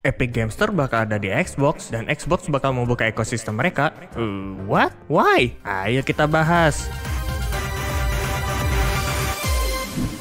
Epic Games Store bakal ada di Xbox dan Xbox bakal membuka ekosistem mereka. What? Why? Ayo kita bahas.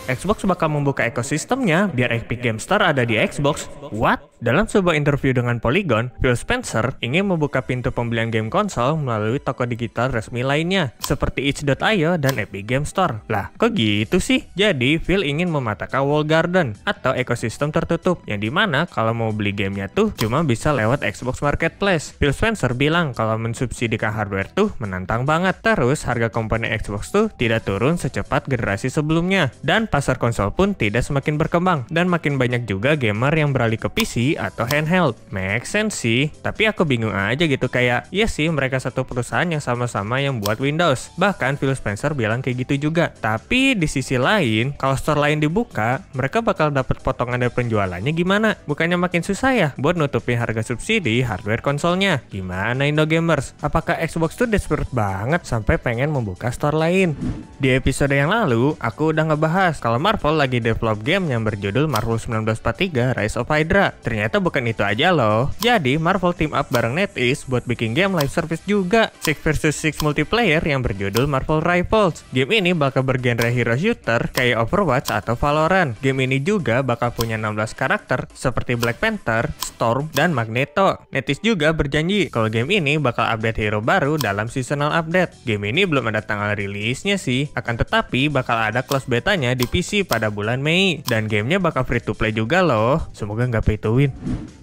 Xbox bakal membuka ekosistemnya biar Epic Games Store ada di Xbox. What? Dalam sebuah interview dengan Polygon, Phil Spencer ingin membuka pintu pembelian game konsol melalui toko digital resmi lainnya, seperti itch.io dan Epic Games Store. Lah, kok gitu sih? Jadi, Phil ingin mematahkan walled garden atau ekosistem tertutup, yang dimana kalau mau beli gamenya tuh cuma bisa lewat Xbox Marketplace. Phil Spencer bilang kalau mensubsidikan hardware tuh menantang banget. Terus, harga komponen Xbox tuh tidak turun secepat generasi sebelumnya. Dan pasar konsol pun tidak semakin berkembang. Dan makin banyak juga gamer yang beralih ke PC atau handheld. Make sense sih, tapi aku bingung aja gitu, kayak iya sih mereka satu perusahaan yang sama-sama yang buat Windows. Bahkan Phil Spencer bilang kayak gitu juga. Tapi di sisi lain, kalau store lain dibuka, mereka bakal dapat potongan dari penjualannya gimana? Bukannya makin susah ya buat nutupin harga subsidi hardware konsolnya? Gimana Indo Gamers? Apakah Xbox tuh desperate banget sampai pengen membuka store lain? Di episode yang lalu, aku udah ngebahas kalau Marvel lagi develop game yang berjudul Marvel 1943 Rise of Hydra. Ternyata bukan itu aja loh. Jadi Marvel team up bareng NetEase buat bikin game live service juga, 6 vs 6 multiplayer yang berjudul Marvel Rivals. Game ini bakal bergenre hero shooter kayak Overwatch atau Valorant. Game ini juga bakal punya 16 karakter seperti Black Panther, Storm, dan Magneto. NetEase juga berjanji kalau game ini bakal update hero baru dalam seasonal update. Game ini belum ada tanggal rilisnya sih, akan tetapi bakal ada close betanya di PC pada bulan Mei. Dan gamenya bakal free to play juga loh. Semoga nggak pay to win.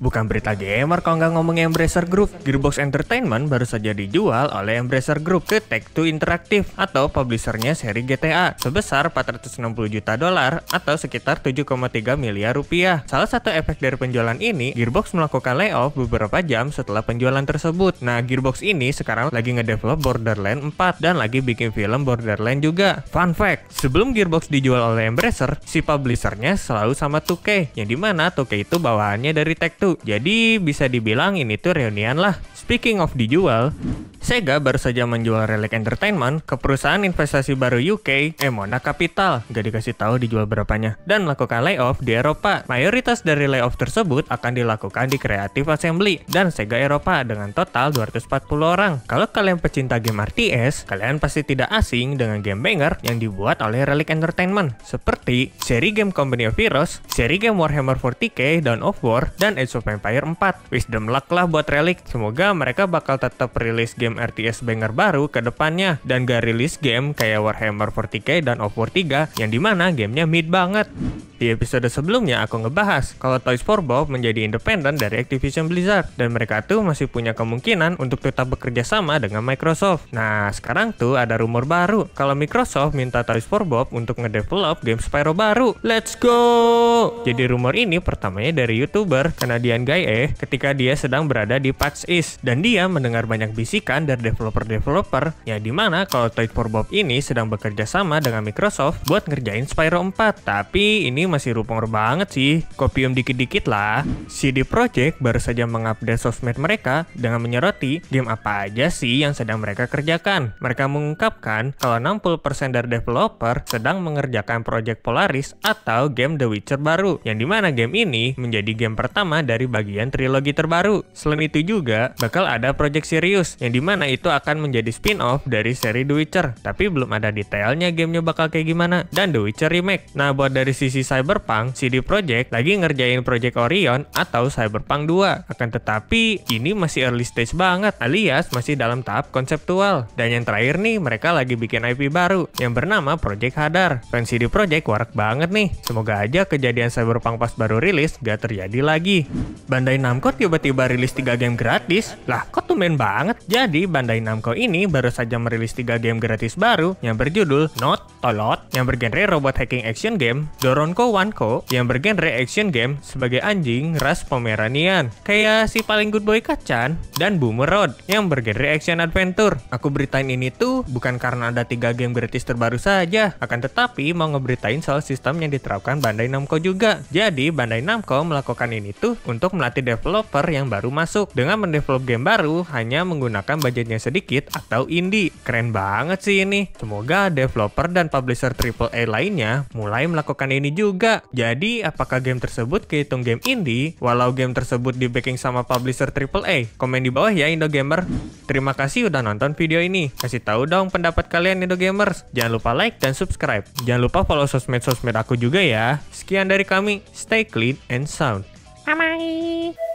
Bukan berita gamer kalau nggak ngomongin Embracer Group. Gearbox Entertainment baru saja dijual oleh Embracer Group ke Take-Two Interactive atau publishernya seri GTA sebesar 460 juta dolar atau sekitar 7,3 miliar rupiah. Salah satu efek dari penjualan ini, Gearbox melakukan layoff beberapa jam setelah penjualan tersebut. Nah, Gearbox ini sekarang lagi ngedevelop Borderlands 4 dan lagi bikin film Borderlands juga. Fun fact, sebelum Gearbox dijual oleh Embracer, si publishernya selalu sama 2K, yang dimana 2K itu bawahannya dari Take-Two. Jadi bisa dibilang ini tuh reunian lah. Speaking of dijual, Sega baru saja menjual Relic Entertainment ke perusahaan investasi baru UK, Emona Capital. Gak dikasih tahu dijual berapanya. Dan melakukan layoff di Eropa. Mayoritas dari layoff tersebut akan dilakukan di Creative Assembly dan Sega Eropa dengan total 240 orang. Kalau kalian pecinta game RTS, kalian pasti tidak asing dengan game banger yang dibuat oleh Relic Entertainment, seperti seri game Company of Heroes, seri game Warhammer 40k, Dawn of War, dan Age of Empires 4. Wisdom luck lah buat Relic. Semoga mereka bakal tetap rilis game RTS banger baru ke depannya dan gak rilis game kayak Warhammer 40k dan Dawn of War 3 yang dimana gamenya mid banget. Di episode sebelumnya aku ngebahas kalau Toys for Bob menjadi independen dari Activision Blizzard dan mereka tuh masih punya kemungkinan untuk tetap bekerja sama dengan Microsoft. Nah, sekarang tuh ada rumor baru kalau Microsoft minta Toys for Bob untuk ngedevelop game Spyro baru. Let's go! Jadi rumor ini pertamanya dari YouTuber Canadian Guy ketika dia sedang berada di PAX East dan dia mendengar banyak bisikan dari developer-developer yang dimana kalau Toys for Bob ini sedang bekerja sama dengan Microsoft buat ngerjain Spyro 4. Tapi ini masih rumor banget sih, kopium dikit-dikit lah. CD Projekt baru saja mengupdate sosmed mereka dengan menyoroti game apa aja sih yang sedang mereka kerjakan. Mereka mengungkapkan kalau 60% dari developer sedang mengerjakan project Polaris atau game The Witcher baru, yang dimana game ini menjadi game pertama dari bagian trilogi terbaru. Selain itu juga bakal ada project serius, yang dimana itu akan menjadi spin-off dari seri The Witcher, tapi belum ada detailnya gamenya bakal kayak gimana, dan The Witcher Remake. Nah, buat dari sisi Cyberpunk, CD Projekt lagi ngerjain Project Orion atau Cyberpunk 2. Akan tetapi, ini masih early stage banget, alias masih dalam tahap konseptual. Dan yang terakhir nih, mereka lagi bikin IP baru yang bernama Project Hadar. Fans CD Projekt warak banget nih. Semoga aja kejadian Cyberpunk pas baru rilis gak terjadi lagi. Bandai Namco tiba-tiba rilis 3 game gratis. Lah, kok tumben banget? Jadi, Bandai Namco ini baru saja merilis 3 game gratis baru yang berjudul Not Tolot yang bergenre robot hacking action game, Doronko Wanko yang bergenre action game sebagai anjing ras Pomeranian kayak si paling good boy Kacan, dan Boomer Road yang bergenre action adventure. Aku beritain ini tuh bukan karena ada 3 game gratis terbaru saja, akan tetapi mau ngeberitain soal sistem yang diterapkan Bandai Namco juga. Jadi Bandai Namco melakukan ini tuh untuk melatih developer yang baru masuk dengan mendevelop game baru hanya menggunakan baju budgetnya sedikit atau indie. Keren banget sih ini. Semoga developer dan publisher AAA lainnya mulai melakukan ini juga. Jadi, apakah game tersebut kehitung game indie walau game tersebut di backing sama publisher AAA? Komen di bawah ya Indogamer. Terima kasih udah nonton video ini. Kasih tahu dong pendapat kalian Indogamers. Jangan lupa like dan subscribe. Jangan lupa follow sosmed-sosmed aku juga ya. Sekian dari kami. Stay clean and sound. Bye-bye.